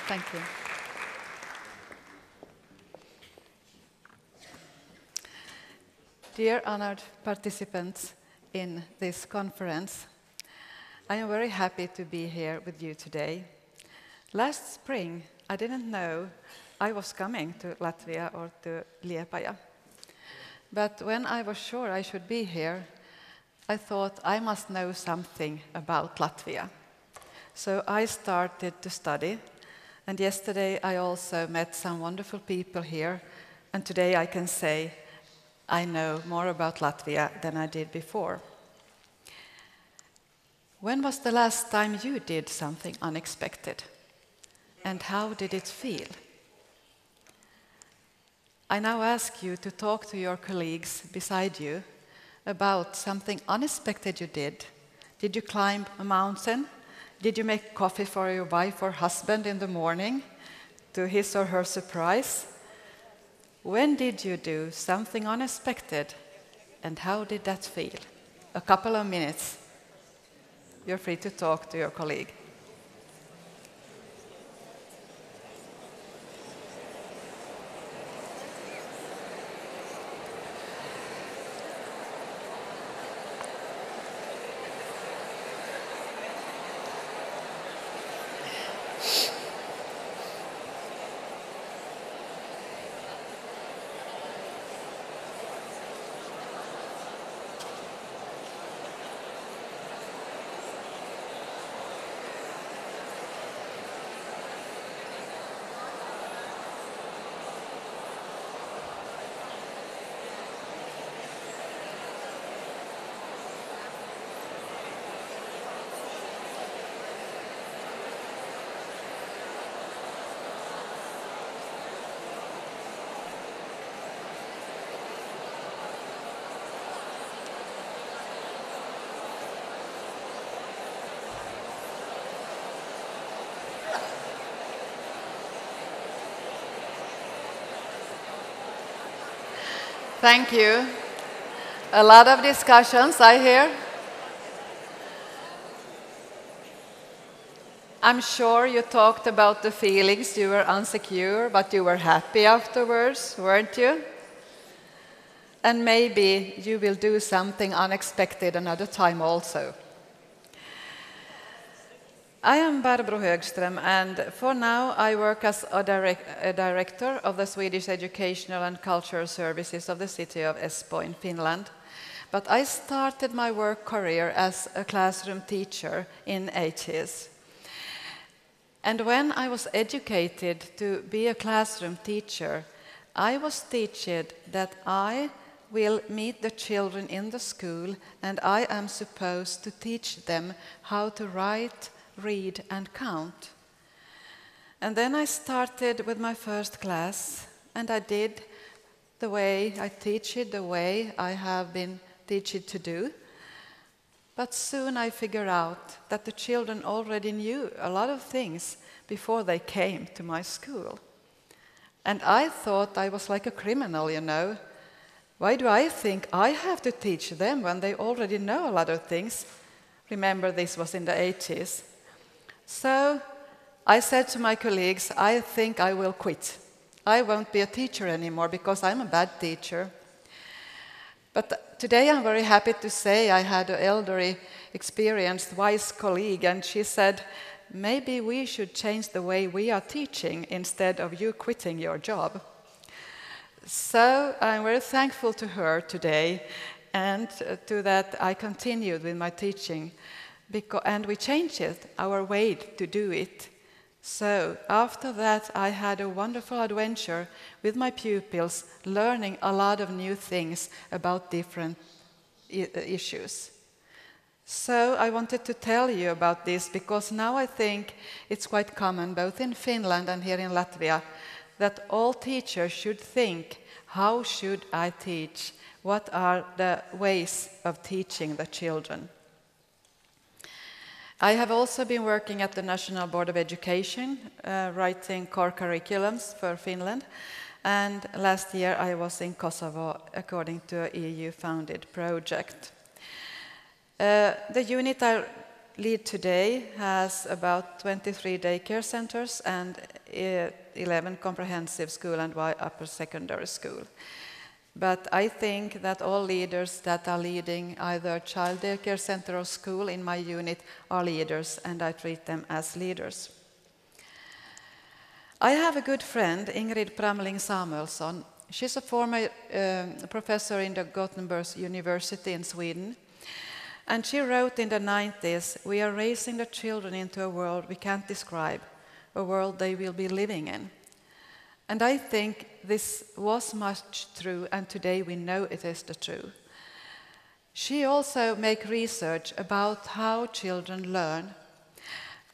Thank you. Dear honored participants in this conference, I am very happy to be here with you today. Last spring, I didn't know I was coming to Latvia or to Liepājā. But when I was sure I should be here, I thought I must know something about Latvia. So I started to study, and yesterday I also met some wonderful people here, and today I can say I know more about Latvia than I did before. When was the last time you did something unexpected? And how did it feel? I now ask you to talk to your colleagues beside you about something unexpected you did. Did you climb a mountain? Did you make coffee for your wife or husband in the morning, to his or her surprise? When did you do something unexpected, and how did that feel? A couple of minutes. You're free to talk to your colleague. Thank you. A lot of discussions, I hear. I'm sure you talked about the feelings. You were insecure, but you were happy afterwards, weren't you? And maybe you will do something unexpected another time also. I am Barbro Högström, and for now I work as a director of the Swedish Educational and Cultural Services of the city of Espoo in Finland. But I started my work career as a classroom teacher in 80s. And when I was educated to be a classroom teacher, I was taught that I will meet the children in the school, and I am supposed to teach them how to write, read and count. And then I started with my first class, and I did the way I teach it, the way I have been taught to do. But soon I figured out that the children already knew a lot of things before they came to my school. And I thought I was like a criminal, you know. Why do I think I have to teach them when they already know a lot of things? Remember, this was in the 80s. So I said to my colleagues, I think I will quit. I won't be a teacher anymore because I'm a bad teacher. But today I'm very happy to say I had an elderly, experienced, wise colleague, and she said, maybe we should change the way we are teaching instead of you quitting your job. So I'm very thankful to her today, and to that I continued with my teaching. And we changed our way to do it. So after that, I had a wonderful adventure with my pupils, learning a lot of new things about different issues. So I wanted to tell you about this because now I think it's quite common, both in Finland and here in Latvia, that all teachers should think, how should I teach? What are the ways of teaching the children? I have also been working at the National Board of Education, writing core curriculums for Finland. And last year I was in Kosovo according to an EU-funded project. The unit I lead today has about 23 daycare centers and 11 comprehensive school and upper secondary school. But I think that all leaders that are leading either child daycare center or school in my unit are leaders, and I treat them as leaders. I have a good friend, Ingrid Pramling Samuelsson. She's a former professor in the Gothenburg University in Sweden. And she wrote in the 90s, "We are raising the children into a world we can't describe, a world they will be living in." And I think this was much true, and today we know it is the truth. She also made research about how children learn.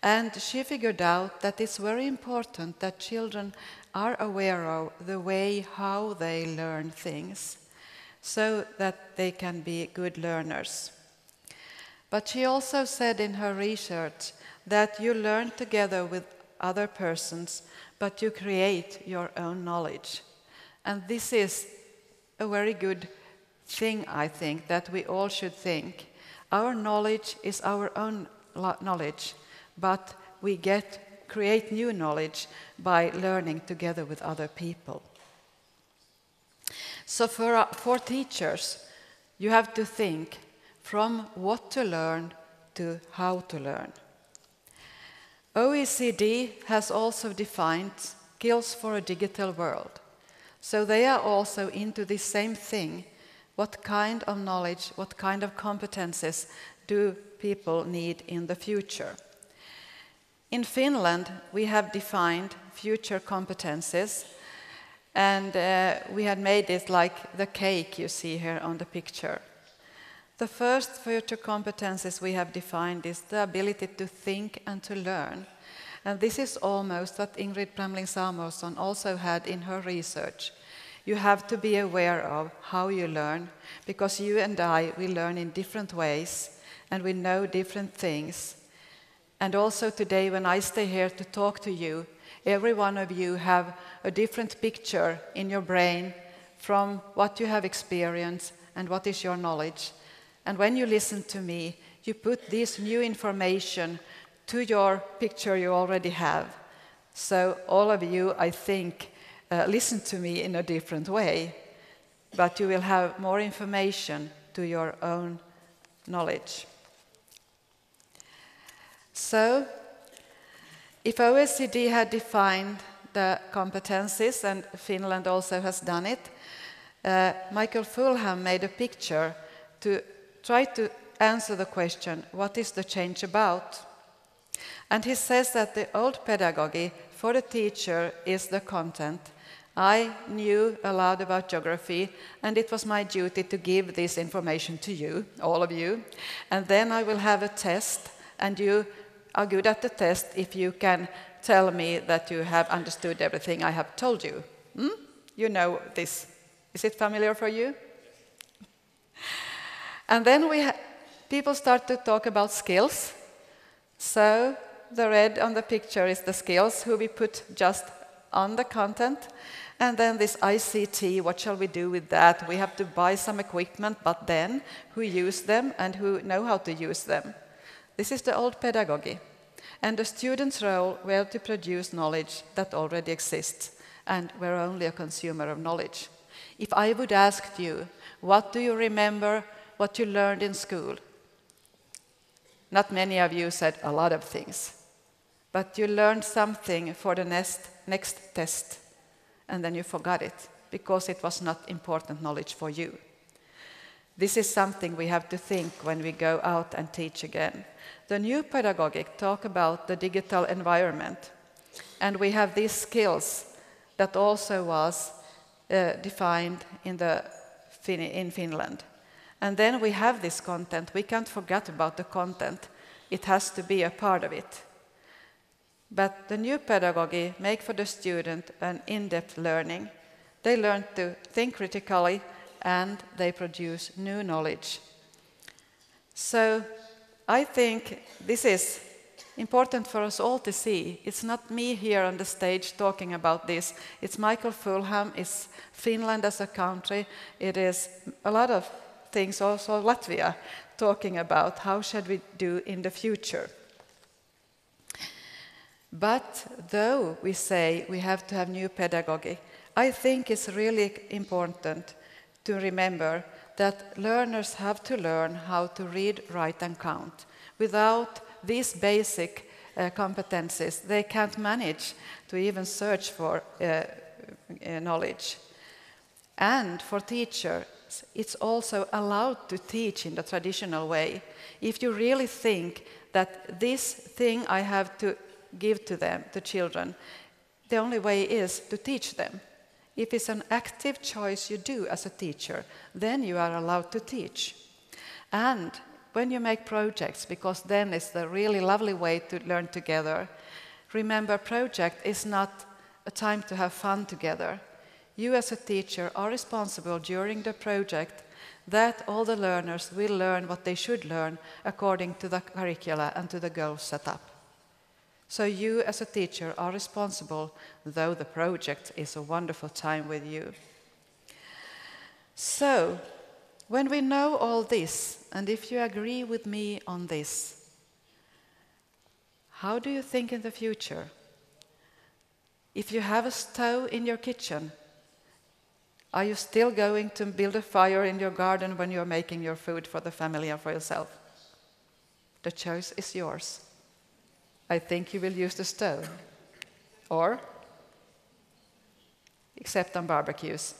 And she figured out that it's very important that children are aware of the way how they learn things, so that they can be good learners. But she also said in her research that you learn together with other persons, but you create your own knowledge. And this is a very good thing, I think, that we all should think. Our knowledge is our own knowledge, but we create new knowledge by learning together with other people. So for teachers, you have to think from what to learn to how to learn. OECD has also defined skills for a digital world. So they are also into the same thing. What kind of knowledge, what kind of competences do people need in the future? In Finland, we have defined future competences, and we had made it like the cake you see here on the picture. The first future competences we have defined is the ability to think and to learn. And this is almost what Ingrid Pramling Samuelsson also had in her research. You have to be aware of how you learn, because you and I, we learn in different ways, and we know different things. And also today, when I stay here to talk to you, every one of you have a different picture in your brain from what you have experienced and what is your knowledge. And when you listen to me, you put this new information to your picture you already have. So all of you, I think, listen to me in a different way, but you will have more information to your own knowledge. So, if OECD had defined the competencies, and Finland also has done it, Michael Fulham made a picture to try to answer the question, what is the change about? And he says that the old pedagogy for the teacher is the content. I knew a lot about geography, and it was my duty to give this information to you, all of you. And then I will have a test, and you are good at the test if you can tell me that you have understood everything I have told you. You know this. Is it familiar for you? And then people start to talk about skills. So the red on the picture is the skills, who we put just on the content. And then this ICT, what shall we do with that? We have to buy some equipment, but then who use them and who know how to use them? This is the old pedagogy. And the student's role were to produce knowledge that already exists, and we're only a consumer of knowledge. If I would ask you, what do you remember what you learned in school? Not many of you said a lot of things, but you learned something for the next test, and then you forgot it, because it was not important knowledge for you. This is something we have to think when we go out and teach again. The new pedagogic talk about the digital environment, and we have these skills that also was defined in Finland. And then we have this content. We can't forget about the content. It has to be a part of it. But the new pedagogy make for the student an in-depth learning. They learn to think critically, and they produce new knowledge. So I think this is important for us all to see. It's not me here on the stage talking about this. It's Michael Fulham, it's Finland as a country. It is a lot of things also Latvia, talking about how should we do in the future. But though we say we have to have new pedagogy, I think it's really important to remember that learners have to learn how to read, write and count. Without these basic competencies, they can't manage to even search for knowledge. And for teachers, it's also allowed to teach in the traditional way. If you really think that this thing I have to give to them, to children, the only way is to teach them. If it's an active choice you do as a teacher, then you are allowed to teach. And when you make projects, because then it's the really lovely way to learn together, remember, project is not a time to have fun together. You as a teacher are responsible during the project that all the learners will learn what they should learn according to the curricula and to the goals set up. So you as a teacher are responsible, though the project is a wonderful time with you. So, when we know all this, and if you agree with me on this, how do you think in the future? If you have a stove in your kitchen, are you still going to build a fire in your garden when you're making your food for the family and for yourself? The choice is yours. I think you will use the stove. Or, except on barbecues.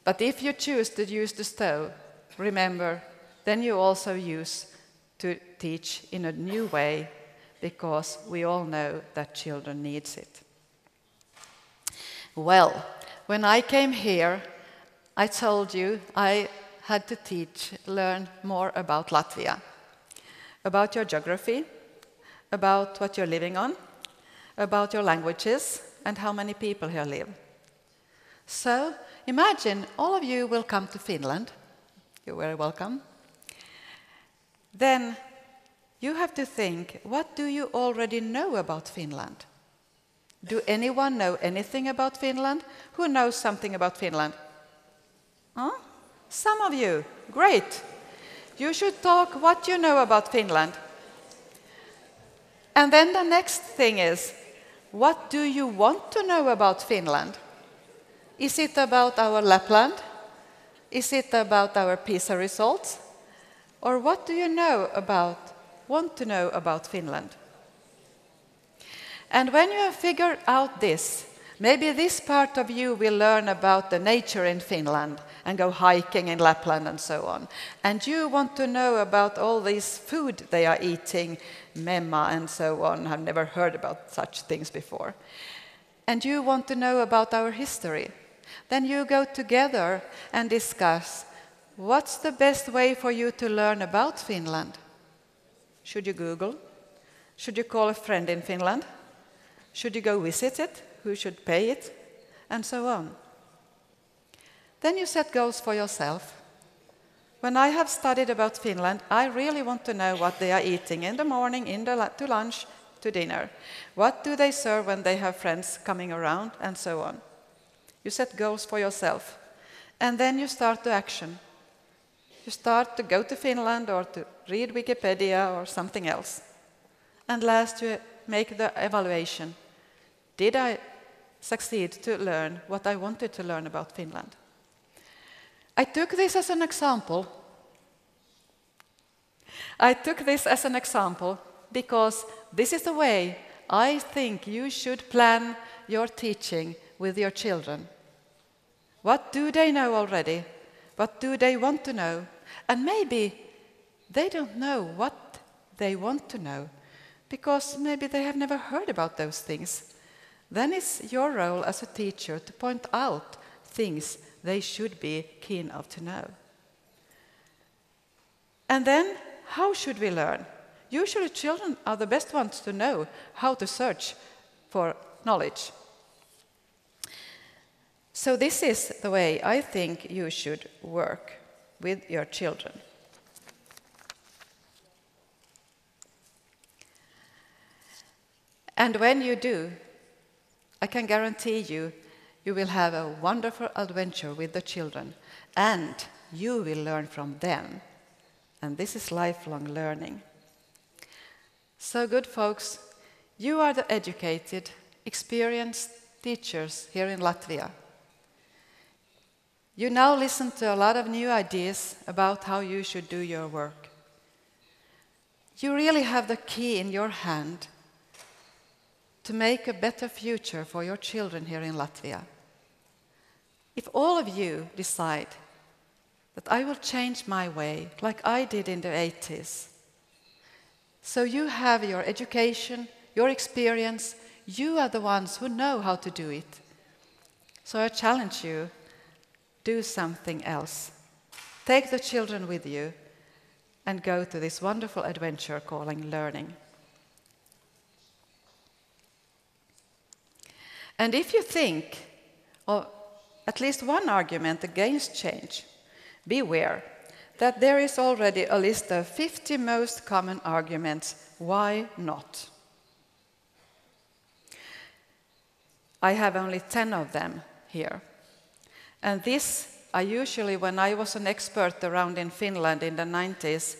But if you choose to use the stove, remember, then you also use to teach in a new way, because we all know that children needs it. Well, when I came here, I told you I had to learn more about Latvia, about your geography, about what you're living on, about your languages, and how many people here live. So, imagine all of you will come to Finland. You're very welcome. Then you have to think, what do you already know about Finland? Do anyone know anything about Finland? Who knows something about Finland? Huh? Some of you. Great. You should talk what you know about Finland. And then the next thing is, what do you want to know about Finland? Is it about our Lapland? Is it about our PISA results? Or what do you want to know about Finland? And when you have figured out this, maybe this part of you will learn about the nature in Finland and go hiking in Lapland and so on. And you want to know about all this food they are eating, memma and so on. I've never heard about such things before. And you want to know about our history. Then you go together and discuss, what's the best way for you to learn about Finland? Should you Google? Should you call a friend in Finland? Should you go visit it? Who should pay it? And so on. Then you set goals for yourself. When I have studied about Finland, I really want to know what they are eating in the morning, to lunch, to dinner. What do they serve when they have friends coming around, and so on. You set goals for yourself. And then you start to action. You start to go to Finland or to read Wikipedia or something else. And last, you make the evaluation. Did I succeed to learn what I wanted to learn about Finland? I took this as an example. Because this is the way I think you should plan your teaching with your children. What do they know already? What do they want to know? And maybe they don't know what they want to know, because maybe they have never heard about those things. Then it's your role as a teacher to point out things they should be keen of to know. And then, how should we learn? Usually children are the best ones to know how to search for knowledge. So this is the way I think you should work with your children. And when you do, I can guarantee you, you will have a wonderful adventure with the children. And you will learn from them. And this is lifelong learning. So good folks, you are the educated, experienced teachers here in Latvia. You now listen to a lot of new ideas about how you should do your work. You really have the key in your hand to make a better future for your children here in Latvia. If all of you decide that I will change my way like I did in the 80s, so you have your education, your experience, you are the ones who know how to do it. So I challenge you, do something else. Take the children with you and go to this wonderful adventure called learning. And if you think of at least one argument against change, beware that there is already a list of 50 most common arguments why not. I have only 10 of them here. And this, I usually, when I was an expert around in Finland in the 90s,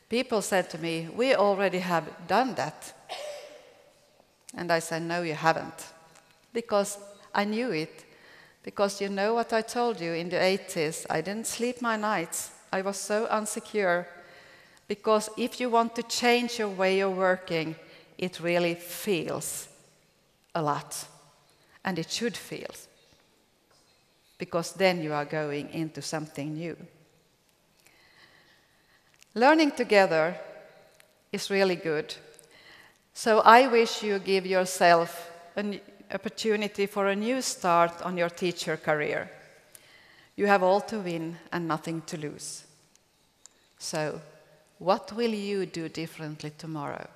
people said to me, we already have done that. And I said, no, you haven't. Because I knew it. Because you know what I told you in the 80s, I didn't sleep my nights. I was so insecure. Because if you want to change your way of working, it really feels a lot. And it should feel. Because then you are going into something new. Learning together is really good. So I wish you give yourself an opportunity for a new start on your teacher career. You have all to win and nothing to lose. So, what will you do differently tomorrow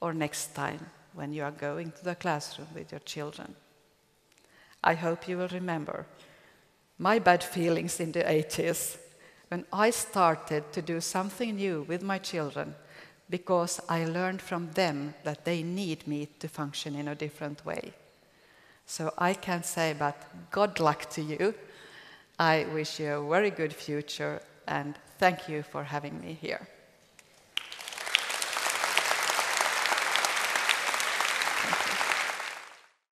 or next time when you are going to the classroom with your children? I hope you will remember my bad feelings in the 80s when I started to do something new with my children because I learned from them that they need me to function in a different way. So I can say, but good luck to you. I wish you a very good future and thank you for having me here.